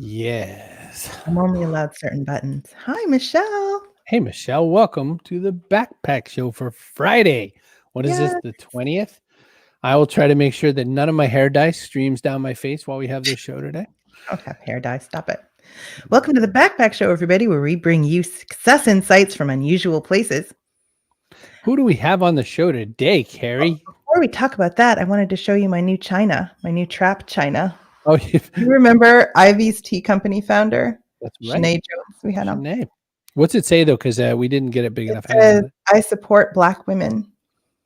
Yes. I'm only allowed certain buttons. Hi, Michelle. Hey, Michelle, welcome to the Backpack Show for Friday. What is this, Yes. the 20th? I will try to make sure that none of my hair dye streams down my face while we have this show today. I don't have hair dye. Stop it. Welcome to the Backpack Show, everybody, where we bring you success insights from unusual places. Who do we have on the show today, Kerry? Before we talk about that, I wanted to show you my new china, my new trap china. Oh, You remember Ivy's Tea Company founder? that's right. Sinead Jones. We had on. Sinead. What's it say, though? Because we didn't get it big enough. I support Black women.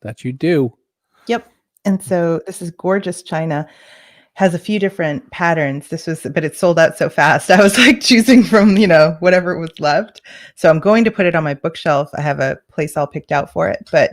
That you do. Yep. And so this is gorgeous china. Has a few different patterns. But it sold out so fast. I was like choosing from, whatever was left. So I'm going to put it on my bookshelf. I have a place all picked out for it. But,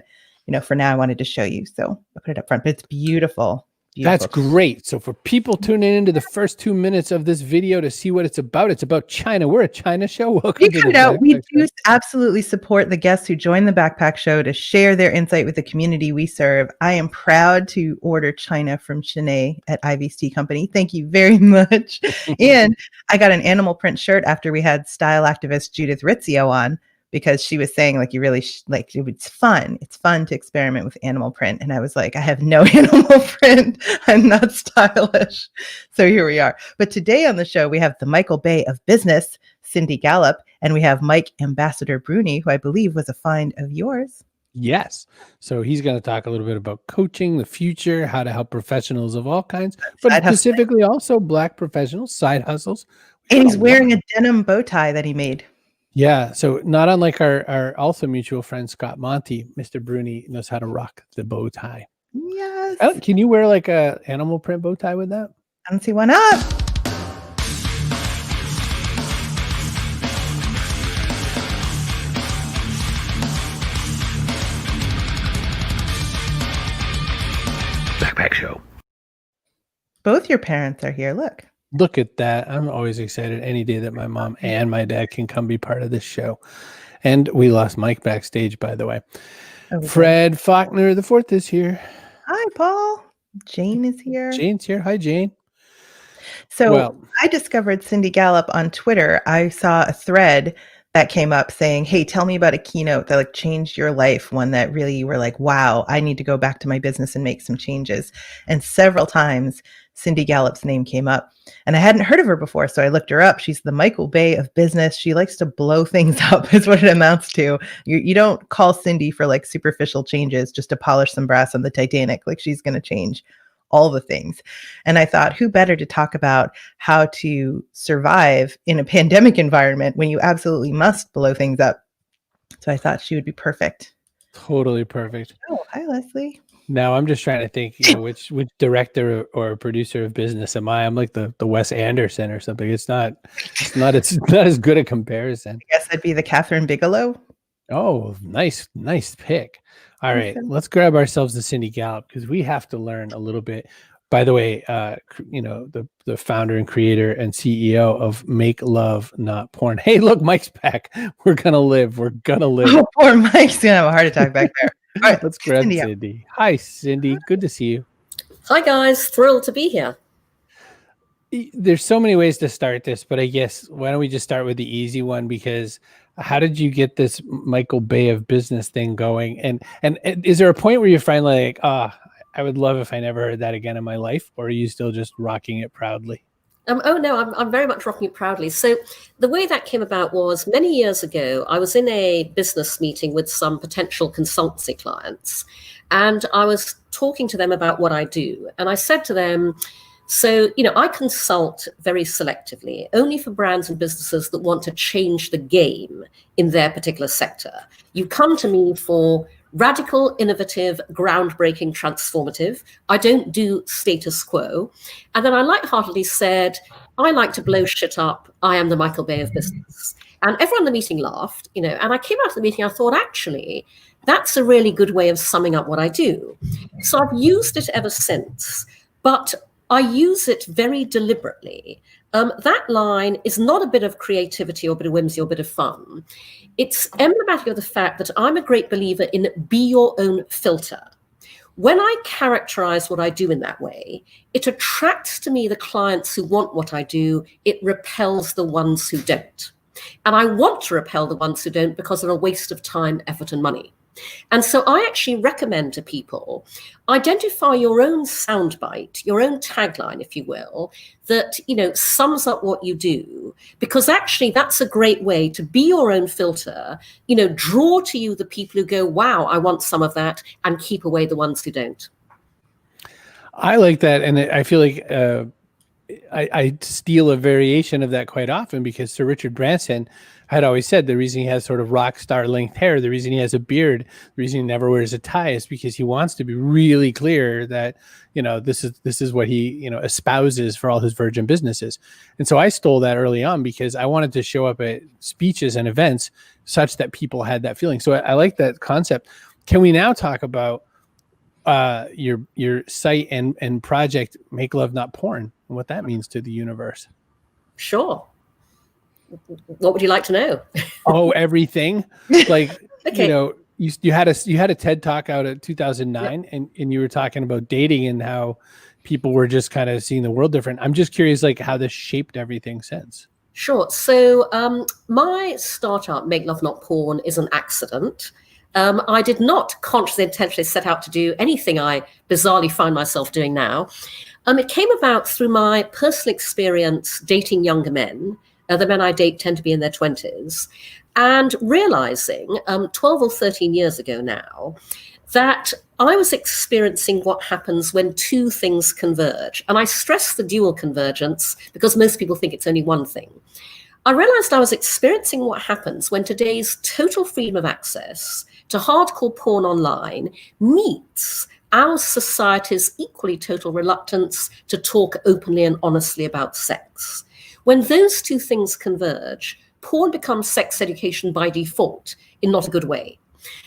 for now I wanted to show you. So I put it up front, but it's beautiful. That's great. So for people tuning into the first 2 minutes of this video to see what it's about China. We're a China show. Welcome to the Backpack We do Show. absolutely support the guests who join the Backpack Show to share their insight with the community we serve. I am proud to order China from Sinead at Ivy's Tea Company. Thank you very much. And I got an animal print shirt after we had style activist Judith Rizzio on, because she was saying you really it's fun. It's fun to experiment with animal print. And I was like, I have no animal print. I'm not stylish. So here we are. But today on the show, we have the Michael Bay of business, Cindy Gallop, and we have Mike Ambassador Bruny, who I believe was a find of yours. Yes. So he's going to talk a little bit about coaching, the future, how to help professionals of all kinds, but specifically also Black professionals, side hustles. And he's wearing a denim bow tie that he made. Yeah, so not unlike our also mutual friend Scott Monty, Mr. Bruny knows how to rock the bow tie. Yes. Can you wear like a animal print bow tie with that? I don't see why not. Backpack Show. Both your parents are here. Look at that. I'm always excited any day that my mom and my dad can come be part of this show. And we lost Mike backstage, by the way. Okay. Fred Faulkner the fourth is here. Hi, Paul. Jane is here. Jane's here. Hi, Jane. So I discovered Cindy Gallop on Twitter. I saw a thread that came up saying, hey, tell me about a keynote that changed your life. One that really you were like, wow, I need to go back to my business and make some changes. And several times Cindy Gallop's name came up, and I hadn't heard of her before. So I looked her up. She's the Michael Bay of business. She likes to blow things up is what it amounts to. You don't call Cindy for superficial changes just to polish some brass on the Titanic. She's going to change all the things. And I thought, who better to talk about how to survive in a pandemic environment when you absolutely must blow things up. So I thought she would be perfect. Totally perfect. Oh, hi, Leslie. Now I'm just trying to think, which director or producer of business am I? I'm like the Wes Anderson or something. It's not as good a comparison. I guess I'd be the Catherine Bigelow. Oh, nice pick. All right, let's grab ourselves the Cindy Gallop, because we have to learn a little bit. By the way, the founder and creator and CEO of Make Love Not Porn. Hey, look, Mike's back. We're gonna live. Oh, poor Mike's gonna have a heart attack back there. All right, let's grab Cindy. Hi, Cindy. Good to see you. Hi, guys. Thrilled to be here. There's so many ways to start this, but I guess why don't we just start with the easy one? Because how did you get this Michael Bay of business thing going? And is there a point where you're finally like, I would love if I never heard that again in my life, or are you still just rocking it proudly? Oh, no, I'm very much rocking it proudly. So the way that came about was many years ago, I was in a business meeting with some potential consultancy clients, and I was talking to them about what I do. And I said to them, so, I consult very selectively, only for brands and businesses that want to change the game in their particular sector. You come to me for radical, innovative, groundbreaking, transformative. I don't do status quo. And then I lightheartedly said, I like to blow shit up. I am the Michael Bay of business. And everyone in the meeting laughed, and I came out of the meeting, I thought, actually, that's a really good way of summing up what I do. So I've used it ever since, but I use it very deliberately. That line is not a bit of creativity or a bit of whimsy or a bit of fun. It's emblematic of the fact that I'm a great believer in be your own filter. When I characterize what I do in that way, it attracts to me the clients who want what I do. It repels the ones who don't. And I want to repel the ones who don't because they're a waste of time, effort, and money. And so I actually recommend to people, identify your own soundbite, your own tagline, if you will, that, sums up what you do, because actually that's a great way to be your own filter, draw to you the people who go, wow, I want some of that, and keep away the ones who don't. I like that. And I feel like I steal a variation of that quite often, because Sir Richard Branson had always said the reason he has sort of rock star length hair, the reason he has a beard, the reason he never wears a tie is because he wants to be really clear that, this is what he, espouses for all his virgin businesses. And so I stole that early on because I wanted to show up at speeches and events such that people had that feeling. So I like that concept. Can we now talk about your site and project, Make Love Not Porn, and what that means to the universe? Sure. What would you like to know? Oh, everything. Like, okay. You had a TED Talk out at 2009, yep. and you were talking about dating and how people were just kind of seeing the world different. I'm just curious, like, how this shaped everything since. Sure. So my startup, Make Love Not Porn, is an accident. I did not consciously, intentionally set out to do anything I bizarrely find myself doing now. It came about through my personal experience dating younger men. The men I date tend to be in their 20s, and realizing 12 or 13 years ago now that I was experiencing what happens when two things converge. And I stress the dual convergence because most people think it's only one thing. I realized I was experiencing what happens when today's total freedom of access to hardcore porn online meets our society's equally total reluctance to talk openly and honestly about sex. When those two things converge, porn becomes sex education by default in not a good way.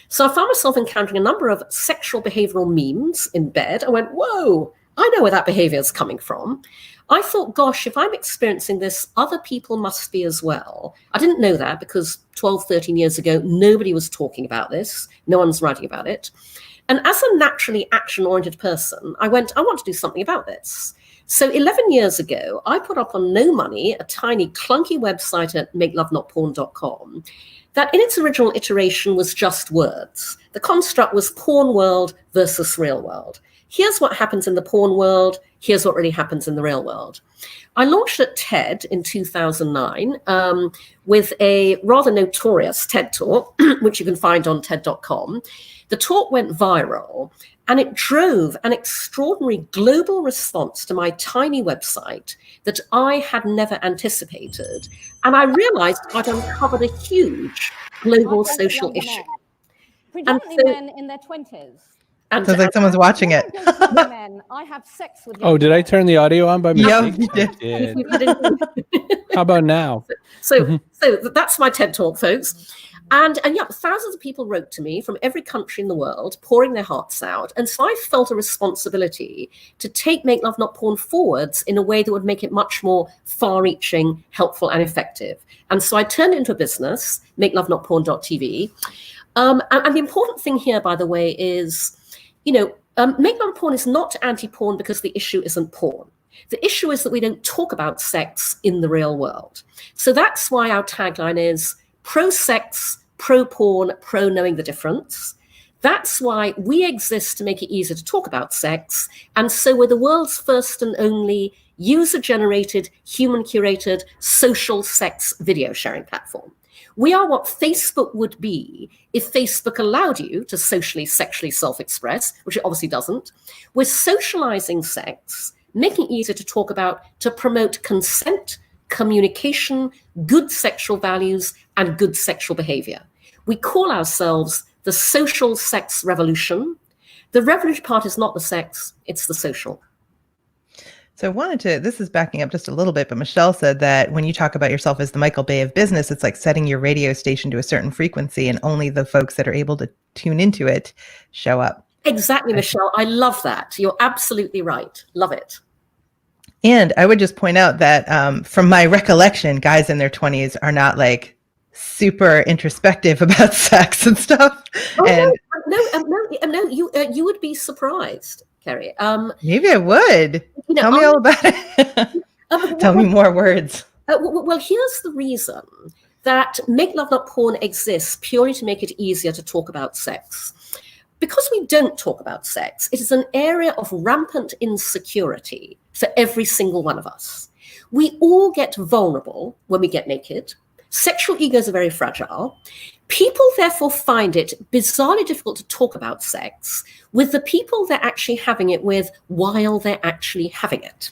So I found myself encountering a number of sexual behavioral memes in bed. I went, whoa, I know where that behavior is coming from. I thought, gosh, if I'm experiencing this, other people must be as well. I didn't know that because 12, 13 years ago, nobody was talking about this. No one's writing about it. And as a naturally action-oriented person, I went, I want to do something about this. So 11 years ago, I put up on no money a tiny clunky website at makelovenotporn.com that in its original iteration was just words. The construct was porn world versus real world. Here's what happens in the porn world. Here's what really happens in the real world. I launched at TED in 2009 with a rather notorious TED Talk, which you can find on TED.com. The talk went viral, and it drove an extraordinary global response to my tiny website that I had never anticipated. And I realized I'd uncovered a huge global social issue. Predominantly men in their 20s. Sounds like someone's watching it. Men, I have sex with Oh, did I turn the audio on by mistake? Yeah, you did. How about now? So that's my TED Talk, folks. And yeah, thousands of people wrote to me from every country in the world, pouring their hearts out. And so I felt a responsibility to take Make Love Not Porn forwards in a way that would make it much more far-reaching, helpful, and effective. And so I turned it into a business, makelovenotporn.tv. And the important thing here, by the way, is, Make Love Not Porn is not anti-porn because the issue isn't porn. The issue is that we don't talk about sex in the real world. So that's why our tagline is pro-sex, pro-porn, pro-knowing the difference. That's why we exist, to make it easier to talk about sex. And so we're the world's first and only user-generated, human-curated social sex video sharing platform. We are what Facebook would be if Facebook allowed you to socially, sexually self-express, which it obviously doesn't. We're socializing sex, making it easier to talk about, to promote consent, communication, good sexual values, and good sexual behavior. We call ourselves the social sex revolution. The revolution part is not the sex, it's the social. So I wanted to, this is backing up just a little bit, but Michelle said that when you talk about yourself as the Michael Bay of business, it's like setting your radio station to a certain frequency and only the folks that are able to tune into it show up. Exactly, Michelle. I love that. You're absolutely right. Love it. And I would just point out that from my recollection, guys in their 20s are not like super introspective about sex and stuff. Oh, and no, you would be surprised, Kerry. Maybe I would. Tell me all about it. Tell me more words. Well, here's the reason that Make Love Not Porn exists, purely to make it easier to talk about sex. Because we don't talk about sex, it is an area of rampant insecurity for every single one of us. We all get vulnerable when we get naked. Sexual egos are very fragile. People therefore find it bizarrely difficult to talk about sex with the people they're actually having it with while they're actually having it.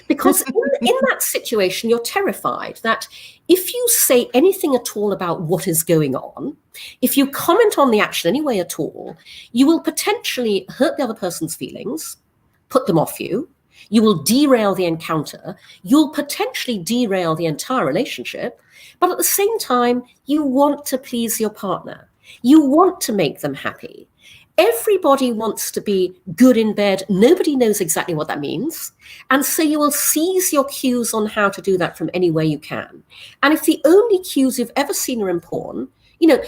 Because in that situation, you're terrified that if you say anything at all about what is going on, if you comment on the action any way at all, you will potentially hurt the other person's feelings, put them off you. You will derail the encounter. You'll potentially derail the entire relationship. But at the same time, you want to please your partner. You want to make them happy. Everybody wants to be good in bed. Nobody knows exactly what that means. And so you will seize your cues on how to do that from any way you can. And if the only cues you've ever seen are in porn,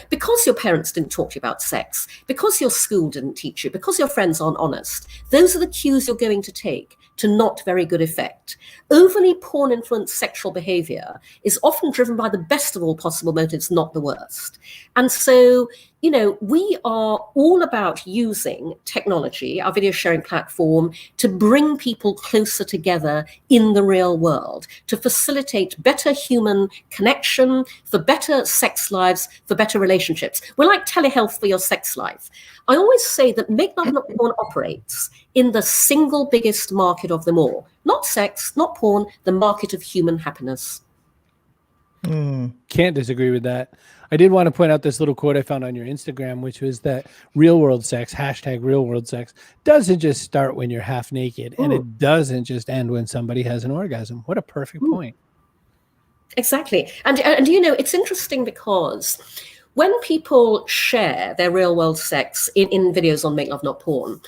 because your parents didn't talk to you about sex, because your school didn't teach you, because your friends aren't honest, those are the cues you're going to take to not very good effect. Overly porn-influenced sexual behavior is often driven by the best of all possible motives, not the worst. And so, we are all about using technology, our video sharing platform, to bring people closer together in the real world, to facilitate better human connection, for better sex lives, for better relationships. We're like telehealth for your sex life. I always say that Make Love Not Porn operates in the single biggest market of them all. Not sex, not porn, the market of human happiness. Can't disagree with that. I did want to point out this little quote I found on your Instagram, which was that real world sex, #RealWorldSex, doesn't just start when you're half naked, and it doesn't just end when somebody has an orgasm. What a perfect point. Exactly. And it's interesting because when people share their real world sex in videos on Make Love Not Porn,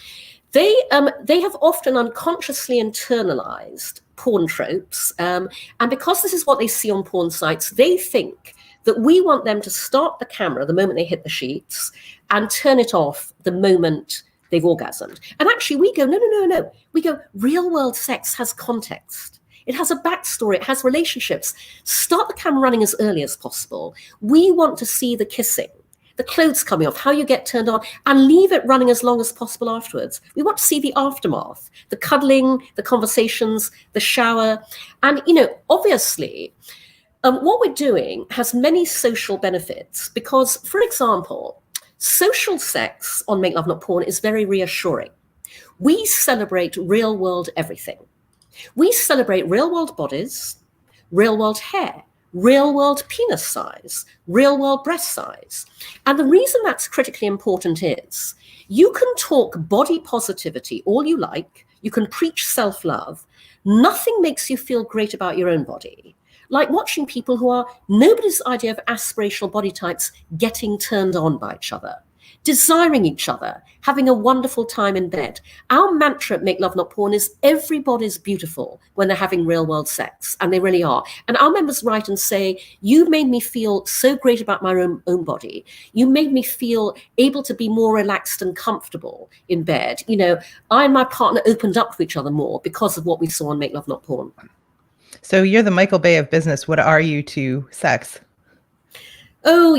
they have often unconsciously internalized porn tropes. And because this is what they see on porn sites, they think that we want them to start the camera the moment they hit the sheets and turn it off the moment they've orgasmed. And actually we go, no. We go, real world sex has context. It has a backstory. It has relationships. Start the camera running as early as possible. We want to see the kissing, the clothes coming off, how you get turned on, and leave it running as long as possible afterwards. We want to see the aftermath, the cuddling, the conversations, the shower. And, obviously, what we're doing has many social benefits because, for example, social sex on Make Love Not Porn is very reassuring. We celebrate real world everything. We celebrate real world bodies, real world hair, real world penis size, real world breast size. And the reason that's critically important is you can talk body positivity all you like. You can preach self-love. Nothing makes you feel great about your own body like watching people who are nobody's idea of aspirational body types getting turned on by each other, desiring each other, having a wonderful time in bed. Our mantra at Make Love Not Porn is everybody's beautiful when they're having real world sex, and they really are. And our members write and say, you made me feel so great about my own body. You made me feel able to be more relaxed and comfortable in bed. I and my partner opened up to each other more because of what we saw on Make Love Not Porn. So you're the Michael Bay of business. What are you to sex? Oh,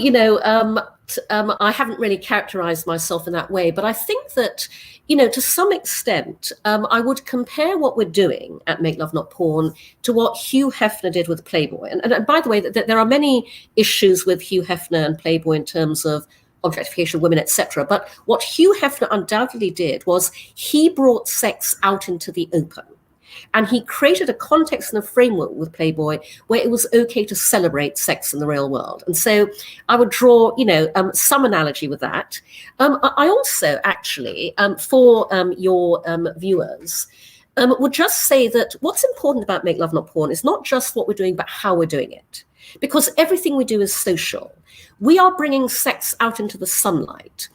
I haven't really characterized myself in that way, but I think that, to some extent, I would compare what we're doing at Make Love Not Porn to what Hugh Hefner did with Playboy. And by the way, there are many issues with Hugh Hefner and Playboy in terms of objectification of women, etc. But what Hugh Hefner undoubtedly did was he brought sex out into the open. And he created a context and a framework with Playboy where it was okay to celebrate sex in the real world. And so I would draw, some analogy with that. I also actually, for your viewers, would just say that what's important about Make Love Not Porn is not just what we're doing, but how we're doing it. Because everything we do is social. We are bringing sex out into the sunlight.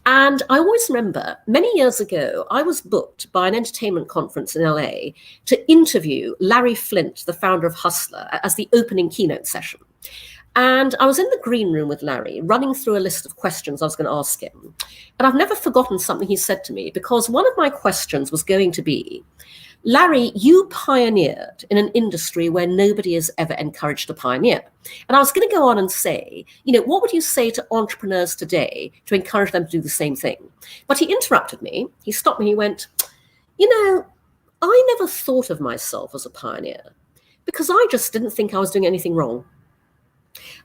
And I always remember many years ago, I was booked by an entertainment conference in LA to interview Larry Flynt, the founder of Hustler, as the opening keynote session. And I was in the green room with Larry, running through a list of questions I was going to ask him. And I've never forgotten something he said to me, because one of my questions was going to be, Larry, you pioneered in an industry where nobody is ever encouraged to pioneer. And I was going to go on and say, what would you say to entrepreneurs today to encourage them to do the same thing? But he interrupted me. He stopped me. He went, I never thought of myself as a pioneer because I just didn't think I was doing anything wrong.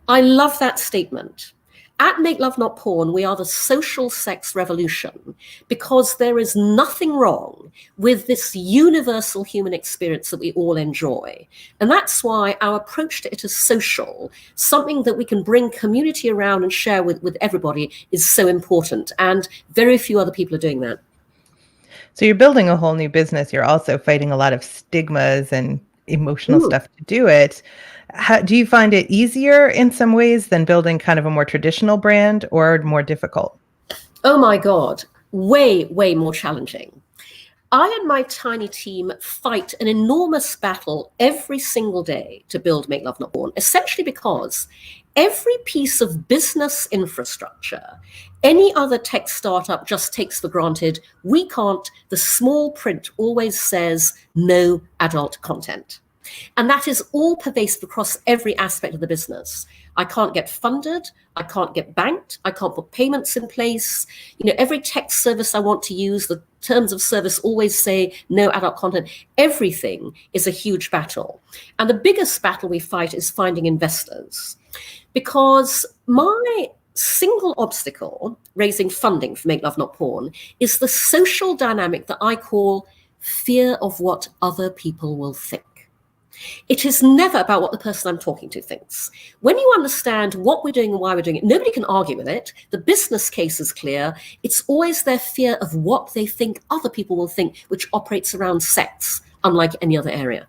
I love that statement. At Make Love Not Porn, we are the social sex revolution because there is nothing wrong with this universal human experience that we all enjoy. And that's why our approach to it is social, something that we can bring community around and share with everybody, is so important. And very few other people are doing that. So you're building a whole new business. You're also fighting a lot of stigmas and emotional stuff to do it. Do you find it easier in some ways than building kind of a more traditional brand, or more difficult? Oh my God, way, way more challenging. I and my tiny team fight an enormous battle every single day to build Make Love Not Porn, essentially because every piece of business infrastructure any other tech startup just takes for granted. We can't. The small print always says no adult content. And that is all pervasive across every aspect of the business. I can't get funded. I can't get banked. I can't put payments in place. Every tech service I want to use, the terms of service always say no adult content. Everything is a huge battle. And the biggest battle we fight is finding investors. Because my single obstacle raising funding for Make Love Not Porn is the social dynamic that I call fear of what other people will think. It is never about what the person I'm talking to thinks. When you understand what we're doing and why we're doing it, nobody can argue with it. The business case is clear. It's always their fear of what they think other people will think, which operates around sex, unlike any other area.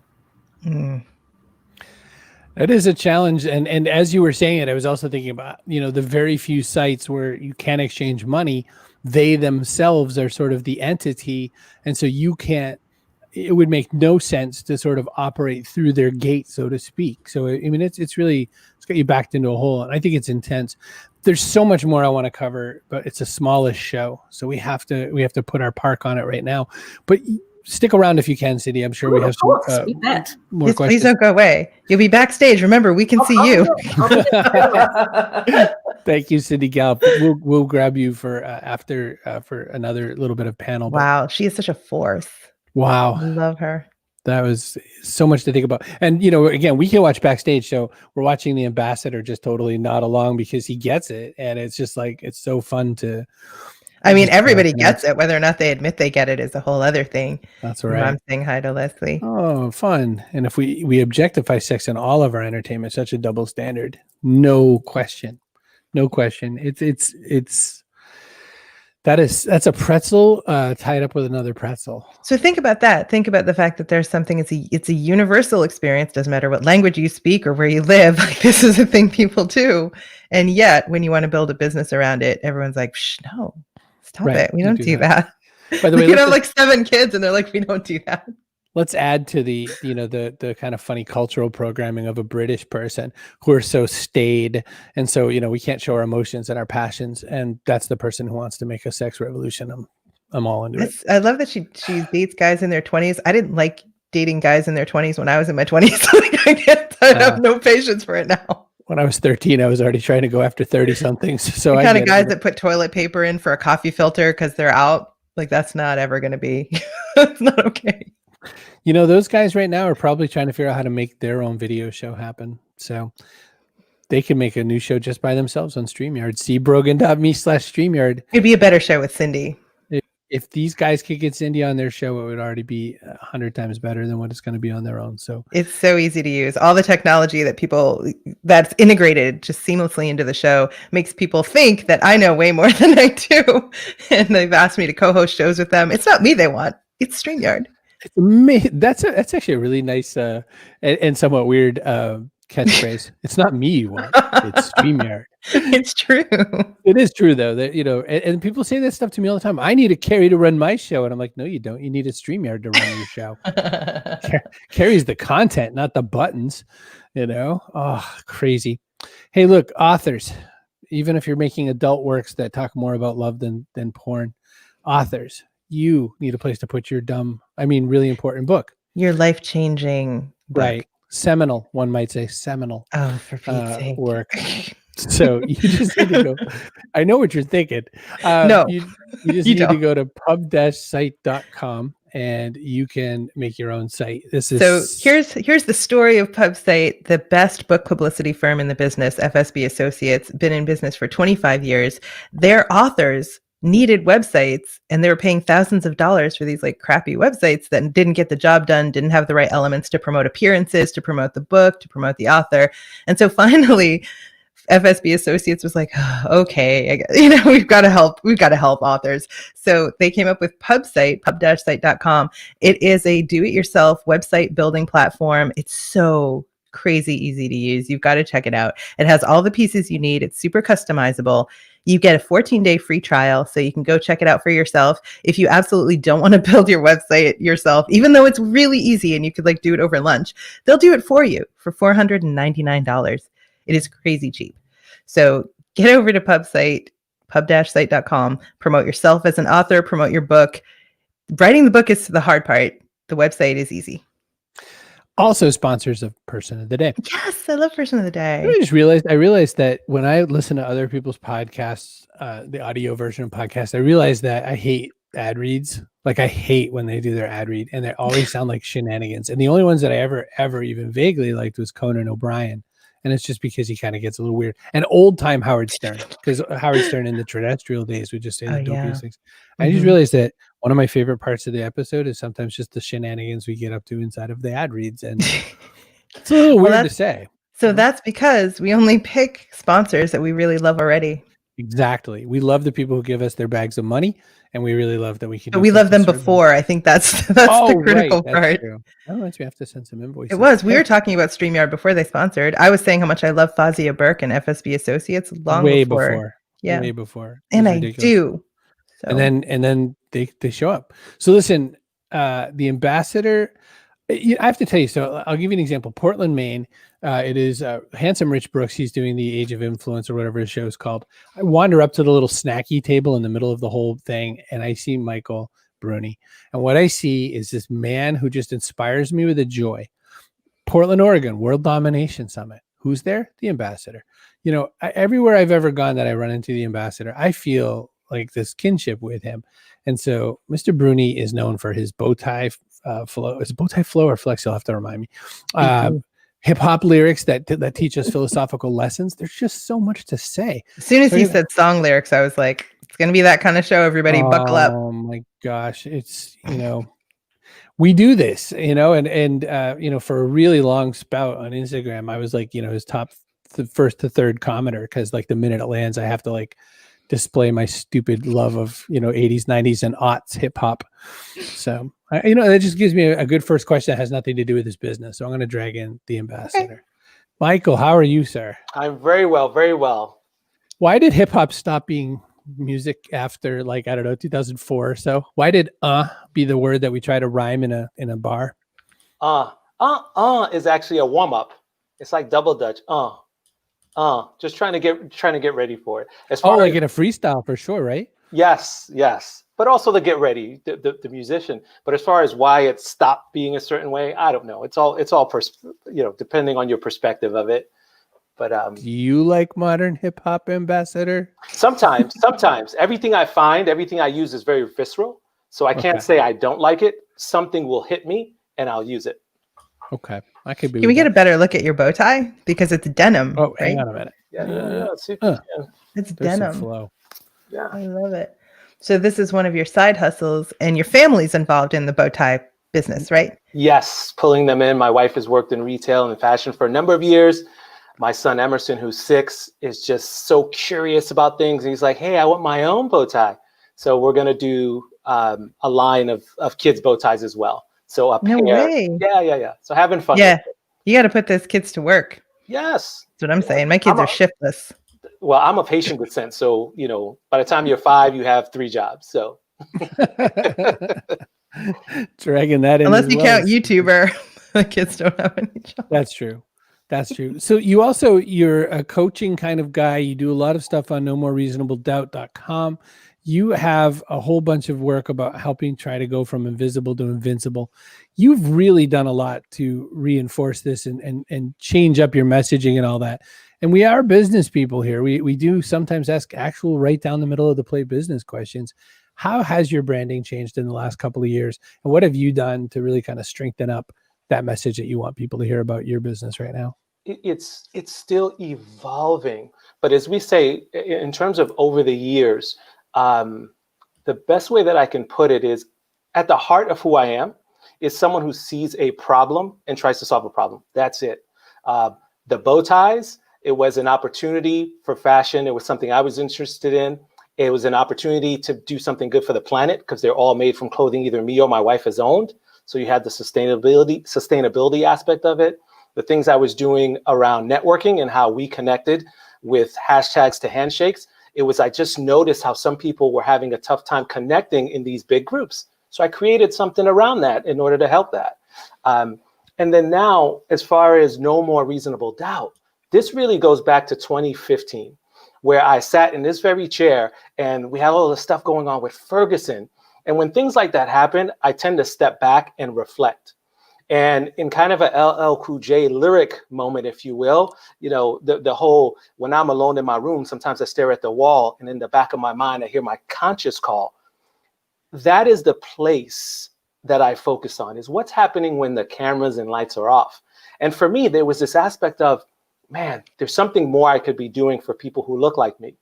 It is a challenge. And as you were saying it, I was also thinking about, the very few sites where you can exchange money, they themselves are sort of the entity. And so it would make no sense to sort of operate through their gate, so to speak. So, it's got you backed into a hole, and I think it's intense. There's so much more I want to cover, but it's a smallish show. So we have to put our park on it right now, but stick around if you can, Cindy. I'm sure we have some more questions. Please don't go away. You'll be backstage. Remember, we can see you. Thank you, Cindy Gallop. We'll grab you for after for another little bit of panel. Wow, she is such a force. Wow. I love her. That was so much to think about. And, again, we can watch backstage. So we're watching the ambassador just totally nod along because he gets it. And it's just like, it's so fun to. Everybody gets it. Whether or not they admit they get it is a whole other thing. That's right. I'm saying hi to Leslie. Oh, fun. And if we objectify sex in all of our entertainment, such a double standard. No question. No question. That's a pretzel tied up with another pretzel. So think about that. Think about the fact that there's something, it's a universal experience. Doesn't matter what language you speak or where you live. Like, this is a thing people do. And yet when you want to build a business around it, everyone's like, no, stop it. We don't do that. By the way, you have like 7 kids and they're like, we don't do that. Let's add to the kind of funny cultural programming of a British person who are so staid. And so, we can't show our emotions and our passions. And that's the person who wants to make a sex revolution. I'm all into it. I love that she dates guys in their 20s. I didn't like dating guys in their 20s when I was in my 20s. I have no patience for it now. When I was 13, I was already trying to go after 30 somethings. So the kind of guys that put toilet paper in for a coffee filter because they're out. Like, that's not ever going to be, it's not okay. Those guys right now are probably trying to figure out how to make their own video show happen. So they can make a new show just by themselves on StreamYard. See brogan.me/StreamYard. It'd be a better show with Cindy. If these guys could get Cindy on their show, it would already be 100 times better than what it's going to be on their own. So it's so easy to use. All the technology that's integrated just seamlessly into the show makes people think that I know way more than I do. And they've asked me to co-host shows with them. It's not me they want. It's StreamYard. It's amazing. That's actually a really nice and somewhat weird catchphrase. It's not me you want. It's StreamYard. It's true. It is true though that and people say that stuff to me all the time. I need a Kerry to run my show, and I'm like, no, you don't. You need a StreamYard to run your show. Kerry's the content, not the buttons. Crazy. Hey, look, authors, even if you're making adult works that talk more about love than porn, authors, you need a place to put your really important book. Your life-changing book. Right. Seminal, one might say, seminal. Oh, for Pete's sake. Work. So you just need to go. I know what you're thinking. No, you just you need don't. to go to pub-site.com and you can make your own site. So here's the story of PubSite, the best book publicity firm in the business, FSB Associates, been in business for 25 years. Their authors needed websites and they were paying thousands of dollars for these like crappy websites that didn't get the job done, didn't have the right elements to promote appearances, to promote the book, to promote the author. And so finally, FSB Associates was like, okay, we've got to help authors. So they came up with PubSite, pub-site.com. It is a do-it-yourself website building platform. It's so crazy easy to use. You've got to check it out. It has all the pieces you need. It's super customizable. You get a 14-day free trial, so you can go check it out for yourself. If you absolutely don't want to build your website yourself, even though it's really easy and you could like do it over lunch, they'll do it for you for $499. It is crazy cheap. So get over to PubSite, pub-site.com, promote yourself as an author, promote your book. Writing the book is the hard part. The website is easy. Also sponsors of Person of the Day. Yes, I love Person of the Day. I realized that when I listen to other people's podcasts, the audio version of podcasts, I realized that I hate ad reads. Like I hate when they do their ad read and they always sound like shenanigans. And the only ones that I ever even vaguely liked was Conan O'Brien. And it's just because he kind of gets a little weird. And old time Howard Stern, because Howard Stern in the terrestrial days would just say the dopiest things. Mm-hmm. I just realized that one of my favorite parts of the episode is sometimes just the shenanigans we get up to inside of the ad reads. And it's a little weird to say. So that's because we only pick sponsors that we really love already. Exactly. We love the people who give us their bags of money, and we really love that we can. But we love them before. I think that's the critical part. True. Otherwise, we have to send some invoices. It was. We were talking about StreamYard before they sponsored. I was saying how much I love Fazia Burke and FSB Associates way before. Yeah, way before. And ridiculous. I do. So. And then they show up. So listen, the ambassador. I have to tell you. So I'll give you an example. Portland, Maine. It is Handsome Rich Brooks. He's doing the Age of Influence or whatever his show is called. I wander up to the little snacky table in the middle of the whole thing, and I see Michael Bruny. And what I see is this man who just inspires me with a joy. Portland, Oregon, World Domination Summit. Who's there? The ambassador. Everywhere I've ever gone that I run into the ambassador, I feel like this kinship with him. And so Mr. Bruny is known for his bow tie flow. Is it bow tie flow or flex? You'll have to remind me. Hip hop lyrics that teach us philosophical lessons. There's just so much to say. As soon as he said song lyrics, I was like, it's going to be that kind of show. Everybody buckle up. Oh my gosh. It's, we do this, and for a really long spout on Instagram, I was like, his top first to third commenter. Cause like the minute it lands, I have to like display my stupid love of, 80s, 90s and aughts hip hop. So, that just gives me a good first question that has nothing to do with this business. So I'm going to drag in the ambassador. Okay. Michael, how are you, sir? I'm very well, very well. Why did hip hop stop being music after 2004 or so? Why did be the word that we try to rhyme in a bar? Is actually a warm up. It's like double Dutch. Just trying to get ready for it. Like in a freestyle for sure, right? Yes. But also to get ready, the musician. But as far as why it stopped being a certain way, I don't know. It's all depending on your perspective of it. But do you like modern hip hop, ambassador? Sometimes. Everything I use is very visceral. So I can't say I don't like it. Something will hit me and I'll use it. Okay. I could be. Can we get a better look at your bow tie? Because it's denim. Oh, right? Hang on a minute. It's denim. Flow. Yeah. I love it. So this is one of your side hustles, and your family's involved in the bow tie business, right? Yes, pulling them in. My wife has worked in retail and fashion for a number of years. My son Emerson, who's 6, is just so curious about things. And he's like, hey, I want my own bow tie. So we're going to do a line of kids' bow ties as well. So a pair. Way. Yeah. So having fun. Yeah, you got to put those kids to work. Yes. That's what I'm saying. My kids are shiftless. Well, I'm of Haitian descent, so by the time you're 5, you have 3 jobs. So dragging that in, unless you count YouTuber, the kids don't have any jobs. That's true. That's true. So you're a coaching kind of guy. You do a lot of stuff on nomorereasonabledoubt.com. You have a whole bunch of work about helping try to go from invisible to invincible. You've really done a lot to reinforce this and change up your messaging and all that. And we are business people here. We do sometimes ask actual right down the middle of the plate business questions. How has your branding changed in the last couple of years? And what have you done to really kind of strengthen up that message that you want people to hear about your business right now? It's still evolving, but as we say, in terms of over the years, the best way that I can put it is, at the heart of who I am is someone who sees a problem and tries to solve a problem. That's it. The bow ties, it was an opportunity for fashion. It was something I was interested in. It was an opportunity to do something good for the planet, because they're all made from clothing either me or my wife has owned. So you had the sustainability aspect of it. The things I was doing around networking and how we connected with hashtags to handshakes. I just noticed how some people were having a tough time connecting in these big groups. So I created something around that in order to help that. And then now, as far as No More Reasonable Doubt, this really goes back to 2015, where I sat in this very chair and we had all this stuff going on with Ferguson. And when things like that happen, I tend to step back and reflect. And in kind of a LL Cool J lyric moment, if you will, the whole, when I'm alone in my room, sometimes I stare at the wall and in the back of my mind, I hear my conscious call. That is the place that I focus on, is what's happening when the cameras and lights are off. And for me, there was this aspect of, man, there's something more I could be doing for people who look like me.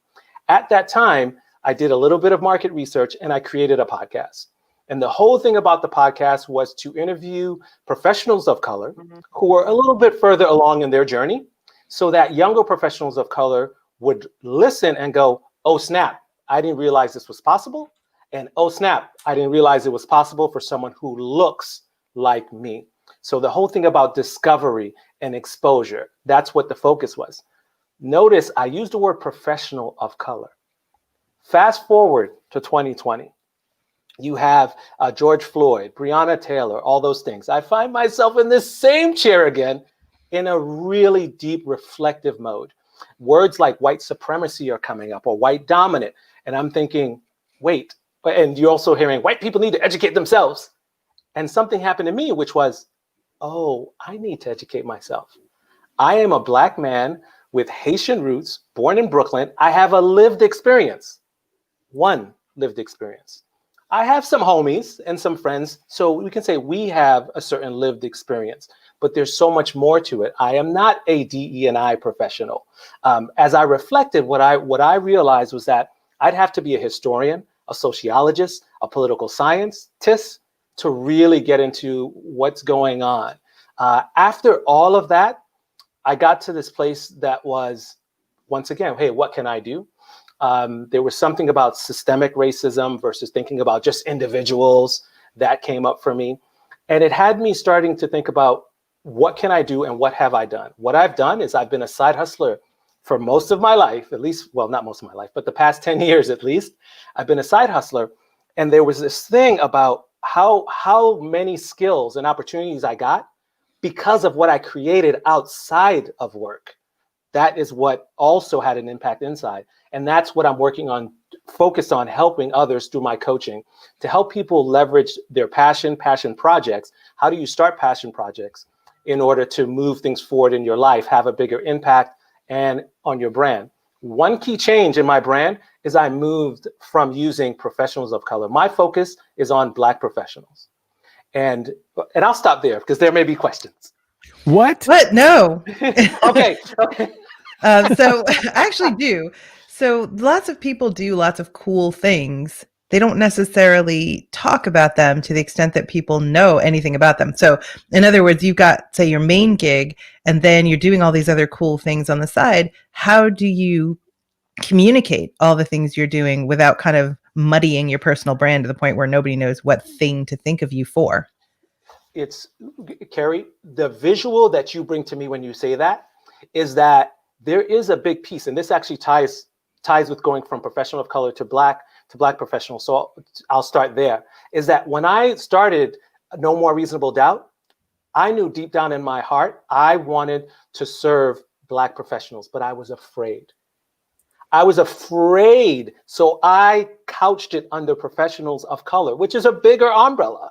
At that time, I did a little bit of market research and I created a podcast. And the whole thing about the podcast was to interview professionals of color who were a little bit further along in their journey, so that younger professionals of color would listen and go, oh, snap, I didn't realize this was possible. And oh, snap, I didn't realize it was possible for someone who looks like me. So the whole thing about discovery and exposure, that's what the focus was. Notice I used the word professional of color. Fast forward to 2020. You have George Floyd, Breonna Taylor, all those things. I find myself in this same chair again in a really deep reflective mode. Words like white supremacy are coming up, or white dominant. And I'm thinking, wait, and you're also hearing white people need to educate themselves. And something happened to me, which was, oh, I need to educate myself. I am a Black man with Haitian roots, born in Brooklyn. I have a lived experience, one lived experience. I have some homies and some friends, so we can say we have a certain lived experience, but there's so much more to it. I am not a DE&I professional. As I reflected, what I realized was that I'd have to be a historian, a sociologist, a political scientist to really get into what's going on. After all of that, I got to this place that was, once again, hey, what can I do? There was something about systemic racism versus thinking about just individuals that came up for me. And it had me starting to think about, what can I do and what have I done? What I've done is I've been a side hustler for most of my life, at least, well, not most of my life, but the past 10 years at least. I've been a side hustler. And there was this thing about how many skills and opportunities I got because of what I created outside of work. That is what also had an impact inside. And that's what I'm working on, focused on helping others through my coaching, to help people leverage their passion projects. How do you start passion projects in order to move things forward in your life, have a bigger impact and on your brand? One key change in my brand is I moved from using professionals of color. My focus is on Black professionals. And I'll stop there because there may be questions. What? No. Okay. So I actually do. So lots of people do lots of cool things. They don't necessarily talk about them to the extent that people know anything about them. So in other words, you've got, say, your main gig, and then you're doing all these other cool things on the side. How do you communicate all the things you're doing without kind of muddying your personal brand to the point where nobody knows what thing to think of you for? It's, Kerry, the visual that you bring to me when you say that is that there is a big piece, and this actually ties with going from professional of color to black professional. So I'll start there, is that when I started No More Reasonable Doubt, I knew deep down in my heart, I wanted to serve Black professionals, but I was afraid. So I couched it under professionals of color, which is a bigger umbrella.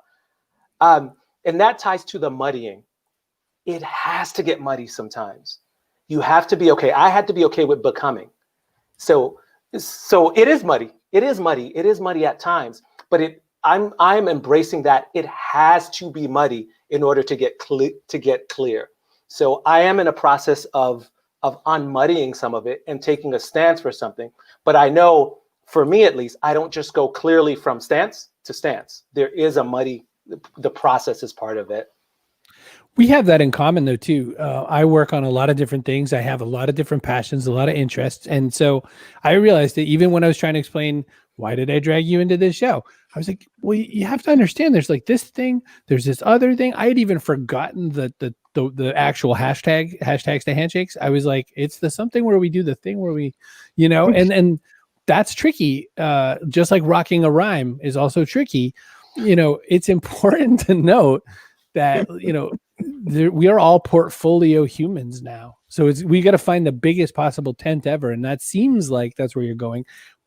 And that ties to the muddying. It has to get muddy sometimes. You have to be okay. I had to be okay with becoming. So it is muddy. It is muddy at times, but I'm embracing that it has to be muddy in order to get clear. So I am in a process of unmuddying some of it and taking a stance for something. But I know, for me at least, I don't just go clearly from stance to stance. There is a muddy, the process is part of it. We have that in common, though, too. I work on a lot of different things. I have a lot of different passions, a lot of interests. And so I realized that even when I was trying to explain, why did I drag you into this show? I was like, well, you have to understand there's like this thing, there's this other thing. I had even forgotten the actual hashtags to handshakes. I was like, it's the something where we do the thing where we, and that's tricky. Just like rocking a rhyme is also tricky. It's important to note that, we are all portfolio humans now. So we got to find the biggest possible tent ever. And that seems like that's where you're going.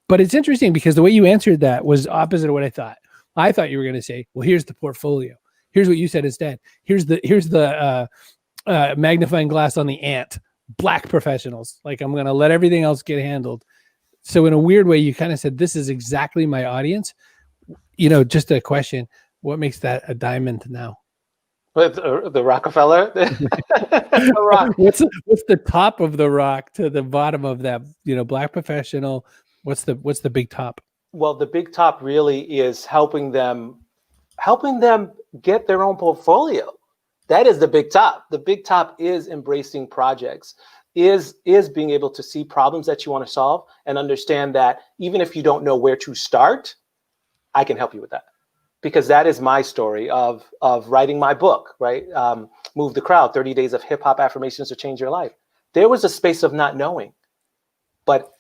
But it's interesting because the way you answered that was opposite of what I thought. I thought you were going to say, well, here's the portfolio. Here's what you said instead. Here's the magnifying glass on the ant. Black professionals. Like, I'm going to let everything else get handled. So in a weird way, you kind of said, this is exactly my audience. Just a question. What makes that a diamond now? With the Rockefeller, the rock. What's the top of the rock to the bottom of that? Black professional. What's the big top? Well, the big top really is helping them get their own portfolio. That is the big top. The big top is embracing projects, is being able to see problems that you want to solve and understand that even if you don't know where to start, I can help you with that. Because that is my story of writing my book, right? Move the Crowd, 30 Days of Hip Hop Affirmations to Change Your Life. There was a space of not knowing, but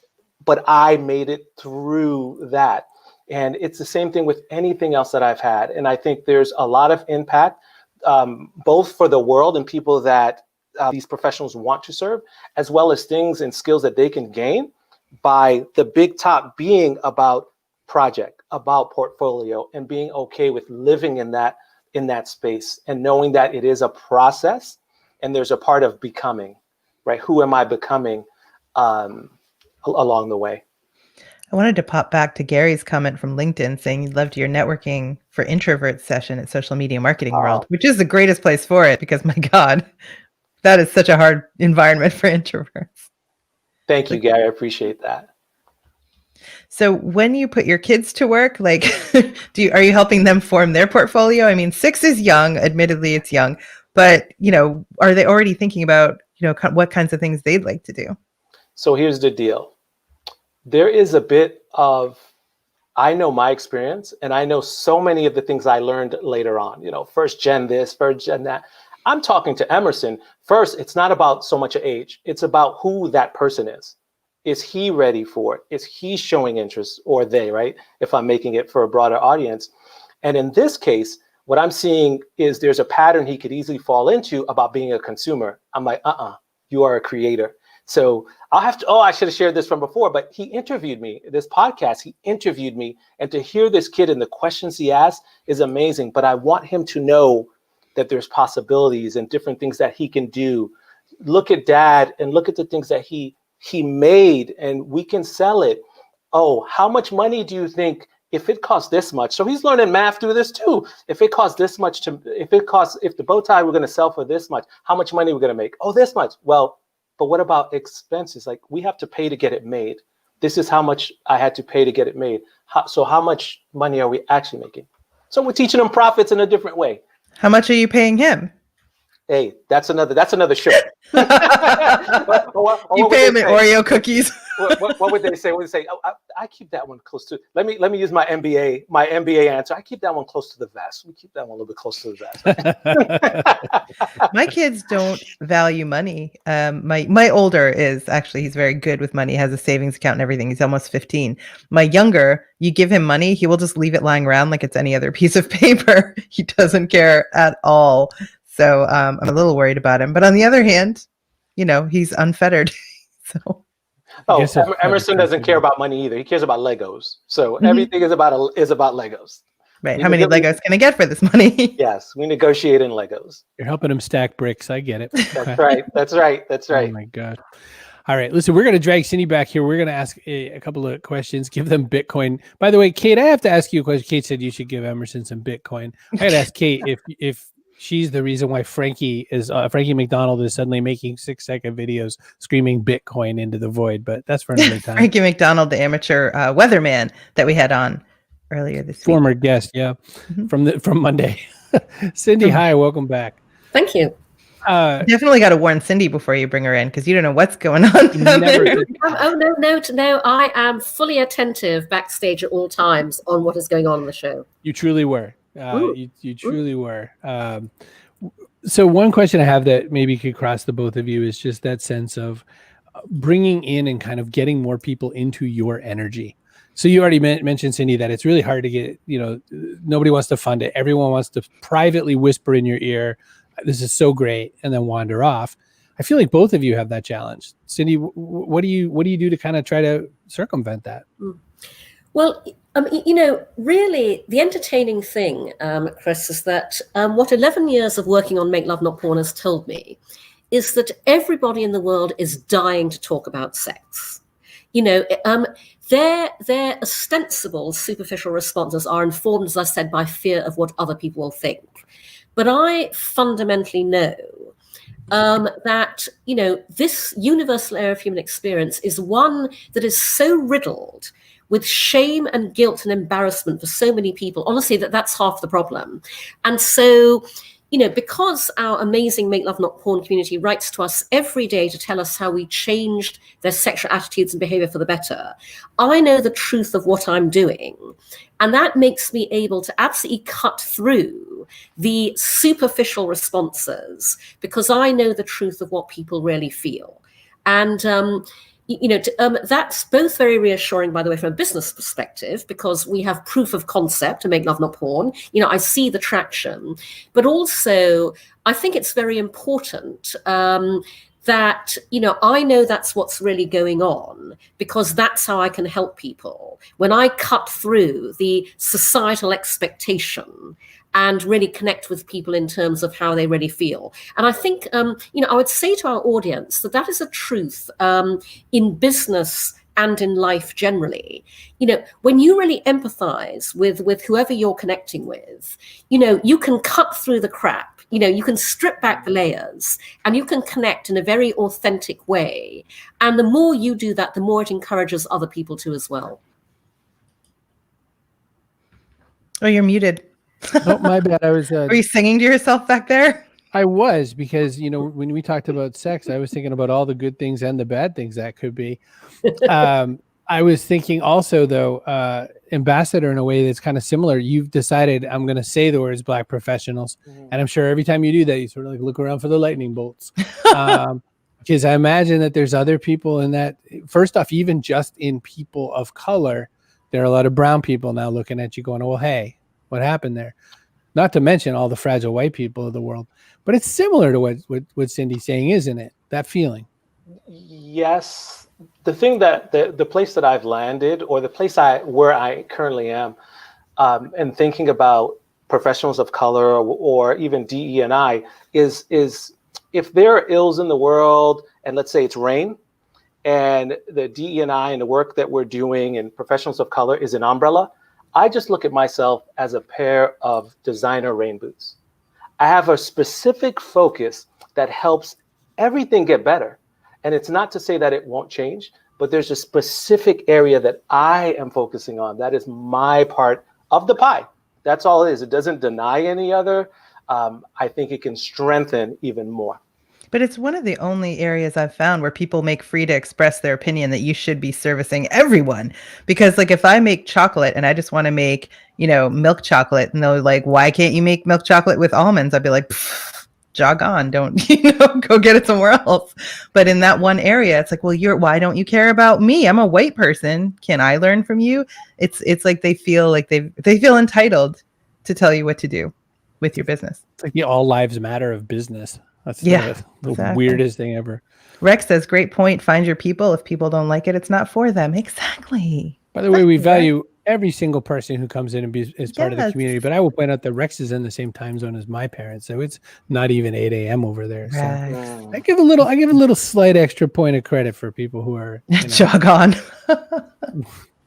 I made it through that. And it's the same thing with anything else that I've had. And I think there's a lot of impact, both for the world and people that these professionals want to serve, as well as things and skills that they can gain by the big top being about project, about portfolio, and being okay with living in that space and knowing that it is a process and there's a part of becoming, right? Who am I becoming along the way? I wanted to pop back to Gary's comment from LinkedIn saying you loved your networking for introverts session at Social Media Marketing World, which is the greatest place for it because, my God, that is such a hard environment for introverts. Thank you, Gary. I appreciate that. So when you put your kids to work, like, are you helping them form their portfolio? I mean, 6 is young, admittedly it's young, but, are they already thinking about, what kinds of things they'd like to do? So here's the deal. There is a bit of, I know my experience and I know so many of the things I learned later on, first gen this, first gen that. I'm talking to Emerson. First, it's not about so much age. It's about who that person is. Is he ready for it? Is he showing interest, or they, right? If I'm making it for a broader audience. And in this case, what I'm seeing is there's a pattern he could easily fall into about being a consumer. I'm like, you are a creator. So I'll have to, I should have shared this from before, but he interviewed me, this podcast, he interviewed me. And to hear this kid and the questions he asked is amazing. But I want him to know that there's possibilities and different things that he can do. Look at dad and look at the things that he made, and we can sell it. Oh, how much money do you think if it costs this much? So he's learning math through this too. If it costs this much if the bow tie we're going to sell for this much, how much money we're going to make? Oh, this much. Well, but what about expenses? Like, we have to pay to get it made. This is how much I had to pay to get it made. So how much money are we actually making? So we're teaching them profits in a different way. How much are you paying him? Hey, that's another show. You pay him in Oreo cookies. What would they say? Would they say, I keep that one close to, let me use my MBA answer. I keep that one close to the vest. We keep that one a little bit close to the vest. My kids don't value money. My older is actually, he's very good with money, has a savings account and everything. He's almost 15. My younger, you give him money, he will just leave it lying around like it's any other piece of paper. He doesn't care at all. So I'm a little worried about him. But on the other hand, he's unfettered. So. Emerson doesn't care about money either. He cares about Legos. So everything is about Legos. Right. How many Legos can I get for this money? Yes, we negotiate in Legos. You're helping him stack bricks. I get it. That's right. That's right. That's right. Oh my God. All right. Listen, we're going to drag Cindy back here. We're going to ask a couple of questions, give them Bitcoin. By the way, Kate, I have to ask you a question. Kate said you should give Emerson some Bitcoin. I got to ask Kate if she's the reason why Frankie McDonald is suddenly making 6-second videos screaming Bitcoin into the void, but that's for another time. Frankie McDonald, the amateur weatherman that we had on earlier this week. Former guest, yeah, from Monday. Cindy, hi, welcome back. Thank you. Definitely got to warn Cindy before you bring her in because you don't know what's going on. No. I am fully attentive backstage at all times on what is going on in the show. You truly were. You truly were. So one question I have that maybe could cross the both of you is just that sense of bringing in and kind of getting more people into your energy. So you already mentioned, Cindy, that it's really hard to get, nobody wants to fund it. Everyone wants to privately whisper in your ear, this is so great, and then wander off. I feel like both of you have that challenge. Cindy, what do you do to kind of try to circumvent that? Well, really the entertaining thing, Chris, is that what 11 years of working on Make Love Not Porn has told me is that everybody in the world is dying to talk about sex. Their ostensible superficial responses are informed, as I said, by fear of what other people will think. But I fundamentally know that, this universal area of human experience is one that is so riddled with shame and guilt and embarrassment for so many people, honestly, that's half the problem. And so, because our amazing Make Love Not Porn community writes to us every day to tell us how we changed their sexual attitudes and behavior for the better, I know the truth of what I'm doing. And that makes me able to absolutely cut through the superficial responses because I know the truth of what people really feel. And, that's both very reassuring, by the way, from a business perspective, because we have proof of concept to Make Love Not Porn. I see the traction, but also I think it's very important that, I know that's what's really going on because that's how I can help people. When I cut through the societal expectation and really connect with people in terms of how they really feel. And I think, I would say to our audience that is a truth in business and in life generally. When you really empathize with whoever you're connecting with, you can cut through the crap, you can strip back the layers and you can connect in a very authentic way. And the more you do that, the more it encourages other people to as well. Oh, you're muted. Oh, my bad. I was. Were you singing to yourself back there? I was, because when we talked about sex, I was thinking about all the good things and the bad things that could be. I was thinking also, though, ambassador, in a way that's kind of similar. You've decided I'm going to say the words Black professionals, and I'm sure every time you do that, you sort of like look around for the lightning bolts, because I imagine that there's other people in that. First off, even just in people of color, there are a lot of brown people now looking at you, going, "Well, hey, what happened there?" Not to mention all the fragile white people of the world. But it's similar to what Cindy's saying, isn't it? That feeling. Yes. The thing that the place that I've landed, or the place where I currently am, and thinking about professionals of color or even DE&I is if there are ills in the world, and let's say it's rain, and the DE&I and the work that we're doing and professionals of color is an umbrella, I just look at myself as a pair of designer rain boots. I have a specific focus that helps everything get better. And it's not to say that it won't change, but there's a specific area that I am focusing on. That is my part of the pie. That's all it is. It doesn't deny any other. I think it can strengthen even more. But it's one of the only areas I've found where people make free to express their opinion that you should be servicing everyone. Because like if I make chocolate and I just want to make, milk chocolate, and they're like, why can't you make milk chocolate with almonds? I'd be like, jog on, don't, go get it somewhere else. But in that one area, it's like, well, why don't you care about me? I'm a white person. Can I learn from you? It's like they feel entitled to tell you what to do. with your business. It's like the all lives matter of business. That's Yeah, the exactly. weirdest thing ever. Rex says, great point. Find your people. If people don't like it, it's not for them. Exactly. By the way, we Exactly, value every single person who comes in and is part of the Yes. community. But I will point out that Rex is in the same time zone as my parents, so it's not even 8 a.m. over there. So Rex. I give a little slight extra point of credit for people who are Jog on.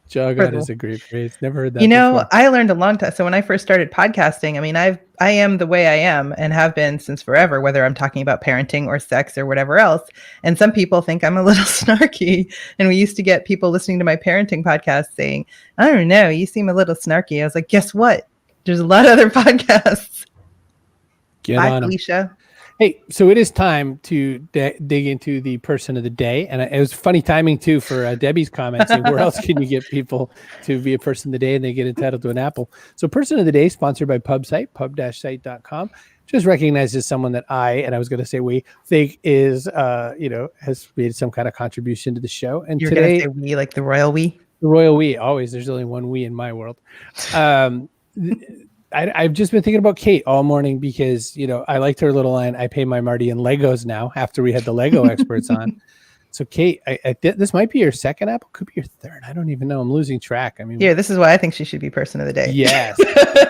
Jog on is a great phrase. Never heard that before. I learned a long time. So when I first started podcasting, I mean, I am the way I am and have been since forever, whether I'm talking about parenting or sex or whatever else. And some people think I'm a little snarky. And we used to get people listening to my parenting podcast saying, I don't know, you seem a little snarky. I was like, guess what? There's a lot of other podcasts. Bye, Felicia. Hey, so it is time to dig into the person of the day. And it was funny timing, too, for Debbie's comment saying, where else can you get people to be a person of the day and they get entitled to an apple? So person of the day, sponsored by PubSite, pub-site.com, just recognizes someone that I was going to say we think is, has made some kind of contribution to the show. And You're today, going to say we, like the royal we? The royal we, always. There's only one we in my world. I've just been thinking about Kate all morning because, I liked her little line, I pay my Marty in Legos now after we had the Lego experts on. So Kate, this might be your second apple, could be your third. I don't even know. I'm losing track. I mean, yeah, this is why I think she should be person of the day. Yes,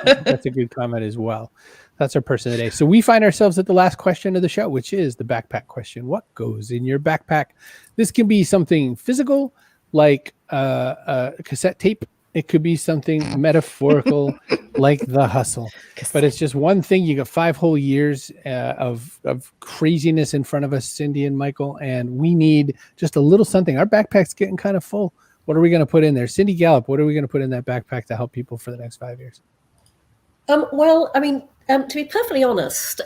that's a good comment as well. That's our person of the day. So we find ourselves at the last question of the show, which is the backpack question. What goes in your backpack? This can be something physical, like a cassette tape. It could be something metaphorical like the hustle, but it's just one thing. You got 5 whole years of craziness in front of us, Cindy and Michael, and we need just a little something. Our backpack's getting kind of full. What are we going to put in there? Cindy Gallop, what are we going to put in that backpack to help people for the next 5 years? Well, I mean, to be perfectly honest,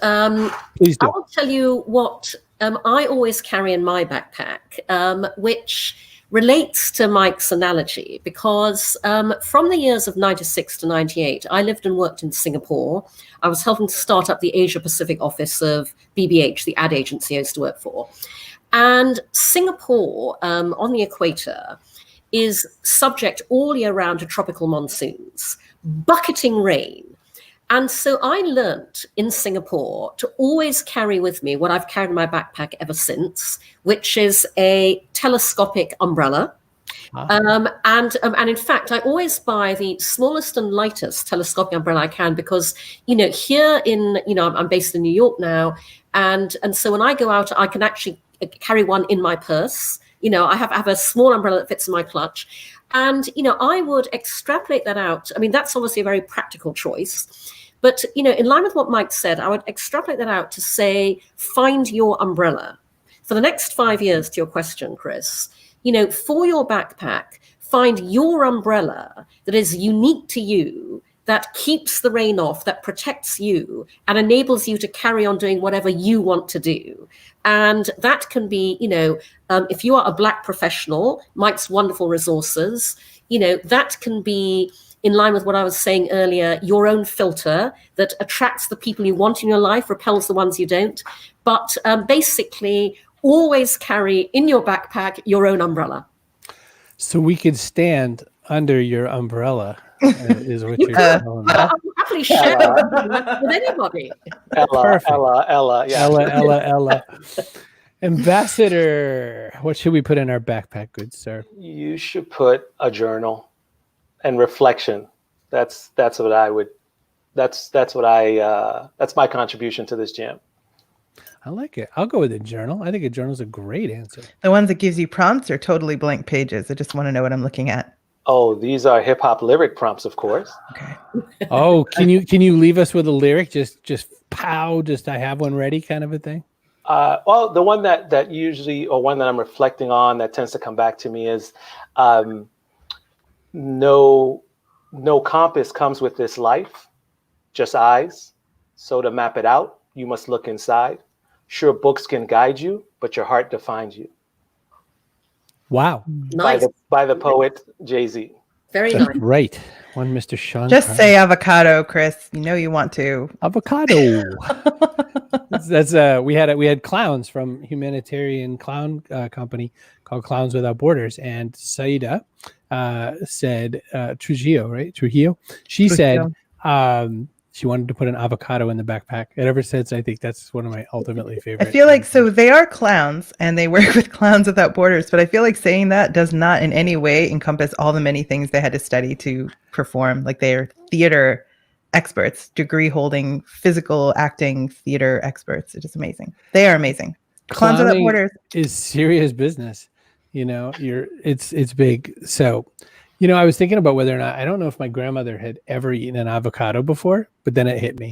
please do. I will tell you what I always carry in my backpack, which relates to Mike's analogy, because from the years of 96 to 98, I lived and worked in Singapore. I was helping to start up the Asia Pacific office of BBH, the ad agency I used to work for. And Singapore, on the equator, is subject all year round to tropical monsoons, bucketing rain. And so I learnt in Singapore to always carry with me what I've carried in my backpack ever since, which is a telescopic umbrella. And in fact, I always buy the smallest and lightest telescopic umbrella I can because, here in, I'm based in New York now. And so when I go out, I can actually carry one in my purse. I have a small umbrella that fits in my clutch. And, I would extrapolate that out. I mean, that's obviously a very practical choice. But, in line with what Mike said, I would extrapolate that out to say, find your umbrella. For the next 5 years, to your question, Chris, for your backpack, find your umbrella that is unique to you, that keeps the rain off, that protects you, and enables you to carry on doing whatever you want to do. And that can be, if you are a Black professional, Mike's wonderful resources, that can be, in line with what I was saying earlier, your own filter that attracts the people you want in your life, repels the ones you don't. But basically, always carry in your backpack your own umbrella. So we could stand under your umbrella, is what you're telling me. I'll happily share it with anybody. Ella. Ella. Ambassador, what should we put in our backpack, good sir? You should put a journal and reflection. That's what I would. That's my contribution to this jam. I like it. I'll go with a journal. I think a journal is a great answer. The ones that gives you prompts are totally blank pages. I just want to know what I'm looking at. Oh, these are hip hop lyric prompts, of course. Okay. Oh, can you leave us with a lyric? Just pow, just I have one ready kind of a thing? Well, the one that usually, or one that I'm reflecting on that tends to come back to me is, no compass comes with this life, just eyes. So to map it out, you must look inside. Sure, books can guide you, but your heart defines you. Wow. Nice. By the poet Jay-Z. Very That's nice. right. One Mr. Sean. Just Carter. say avocado, Chris. You want to. Avocado. That's we had clowns from Humanitarian Clown Company called Clowns Without Borders, and Saida said Trujillo, right? Trujillo. She said she wanted to put an avocado in the backpack. And ever since, I think that's one of my ultimately favorite. I feel like, so they are clowns and they work with Clowns Without Borders, but I feel like saying that does not in any way encompass all the many things they had to study to perform. Like they're theater experts, degree holding, physical acting theater experts. It's just amazing. They are amazing. Clowns Without Borders is serious business. It's big. So, I was thinking about whether or not, I don't know if my grandmother had ever eaten an avocado before, but then it hit me.